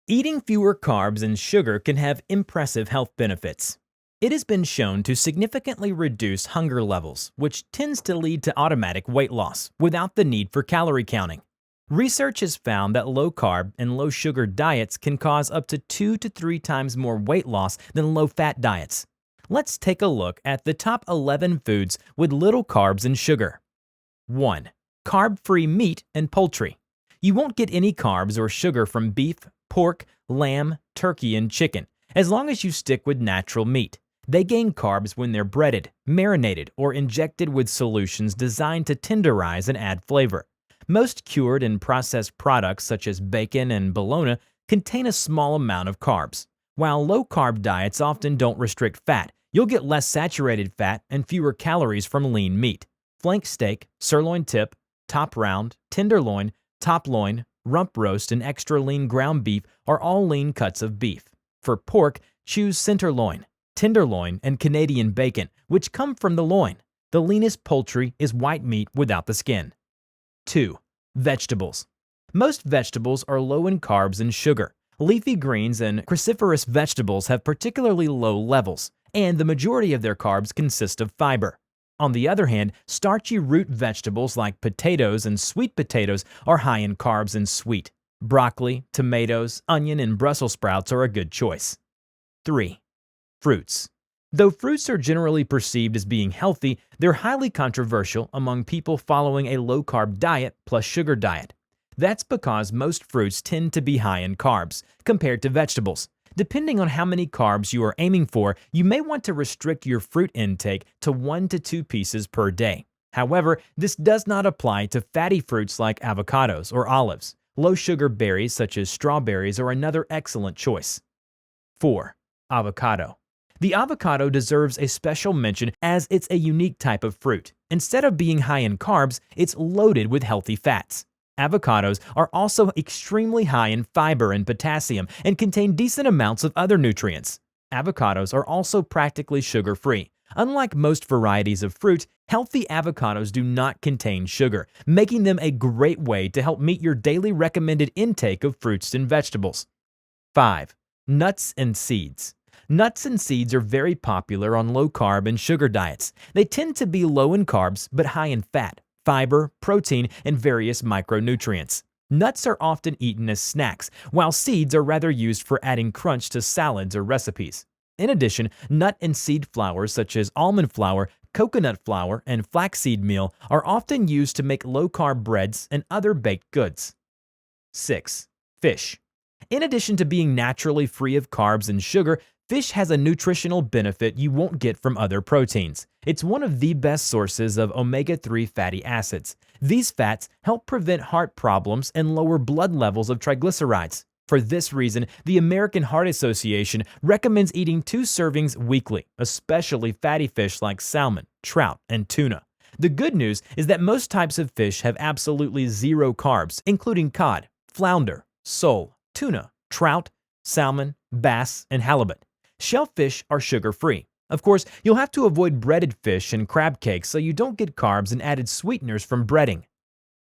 Eating fewer carbs and sugar can have impressive health benefits. It has been shown to significantly reduce hunger levels, which tends to lead to automatic weight loss without the need for calorie counting. Research has found that low-carb and low-sugar diets can cause up to 2 to 3 times more weight loss than low-fat diets. Let's take a look at the top 11 foods with little carbs and sugar. 1. Carb-free meat and poultry. You won't get any carbs or sugar from beef, pork, lamb, turkey, and chicken, as long as you stick with natural meat. They gain carbs when they're breaded, marinated, or injected with solutions designed to tenderize and add flavor. Most cured and processed products such as bacon and bologna contain a small amount of carbs. While low-carb diets often don't restrict fat, you'll get less saturated fat and fewer calories from lean meat. Flank steak, sirloin tip, top round, tenderloin, top loin, rump roast, and extra lean ground beef are all lean cuts of beef. For pork, choose tenderloin, tenderloin, and Canadian bacon, which come from the loin. The leanest poultry is white meat without the skin. 2. Vegetables. Most vegetables are low in carbs and sugar. Leafy greens and cruciferous vegetables have particularly low levels, and the majority of their carbs consist of fiber. On the other hand, starchy root vegetables like potatoes and sweet potatoes are high in carbs and sweet. Broccoli, tomatoes, onion, and Brussels sprouts are a good choice. 3. Fruits. Though fruits are generally perceived as being healthy, they're highly controversial among people following a low-carb diet plus sugar diet. That's because most fruits tend to be high in carbs compared to vegetables. Depending on how many carbs you are aiming for, you may want to restrict your fruit intake to 1 to 2 pieces per day. However, this does not apply to fatty fruits like avocados or olives. Low-sugar berries such as strawberries are another excellent choice. 4. Avocado. The avocado deserves a special mention as it's a unique type of fruit. Instead of being high in carbs, it's loaded with healthy fats. Avocados are also extremely high in fiber and potassium and contain decent amounts of other nutrients. Avocados are also practically sugar-free. Unlike most varieties of fruit, healthy avocados do not contain sugar, making them a great way to help meet your daily recommended intake of fruits and vegetables. 5. Nuts and seeds. Nuts and seeds are very popular on low-carb and sugar diets. They tend to be low in carbs but high in fat, fiber, protein, and various micronutrients. Nuts are often eaten as snacks, while seeds are rather used for adding crunch to salads or recipes. In addition, nut and seed flours such as almond flour, coconut flour, and flaxseed meal are often used to make low-carb breads and other baked goods. 6. Fish. In addition to being naturally free of carbs and sugar, fish has a nutritional benefit you won't get from other proteins. It's one of the best sources of omega-3 fatty acids. These fats help prevent heart problems and lower blood levels of triglycerides. For this reason, the American Heart Association recommends eating 2 servings weekly, especially fatty fish like salmon, trout, and tuna. The good news is that most types of fish have absolutely zero carbs, including cod, flounder, sole, tuna, trout, salmon, bass, and halibut. Shellfish are sugar-free. Of course, you'll have to avoid breaded fish and crab cakes so you don't get carbs and added sweeteners from breading.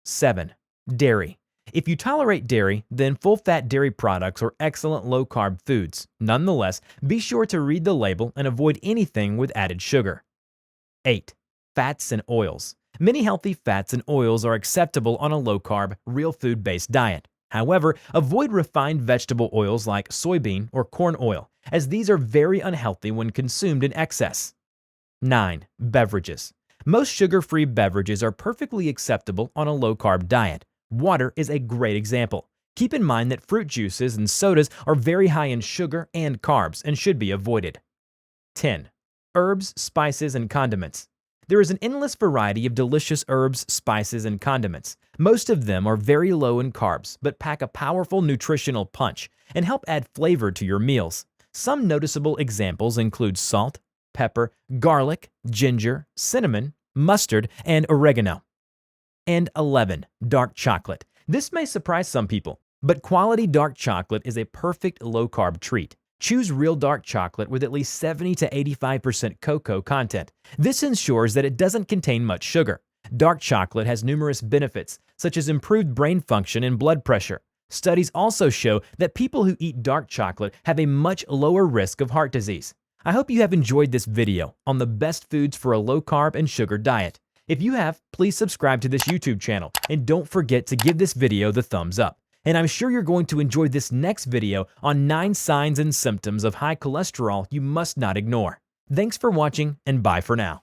7. Dairy. If you tolerate dairy, then full-fat dairy products are excellent low-carb foods. Nonetheless, be sure to read the label and avoid anything with added sugar. 8. Fats and oils. Many healthy fats and oils are acceptable on a low-carb, real food-based diet. However, avoid refined vegetable oils like soybean or corn oil, as these are very unhealthy when consumed in excess. 9. Beverages. Most sugar-free beverages are perfectly acceptable on a low-carb diet. Water is a great example. Keep in mind that fruit juices and sodas are very high in sugar and carbs and should be avoided. 10. Herbs, spices, and condiments. There is an endless variety of delicious herbs, spices, and condiments. Most of them are very low in carbs, but pack a powerful nutritional punch and help add flavor to your meals. Some noticeable examples include salt, pepper, garlic, ginger, cinnamon, mustard, and oregano. And 11. Dark chocolate. This may surprise some people, but quality dark chocolate is a perfect low-carb treat. Choose real dark chocolate with at least 70 to 85% cocoa content. This ensures that it doesn't contain much sugar. Dark chocolate has numerous benefits, such as improved brain function and blood pressure. Studies also show that people who eat dark chocolate have a much lower risk of heart disease. I hope you have enjoyed this video on the best foods for a low-carb and sugar diet. If you have, please subscribe to this YouTube channel and don't forget to give this video the thumbs up. And I'm sure you're going to enjoy this next video on 9 signs and symptoms of high cholesterol you must not ignore. Thanks for watching and bye for now.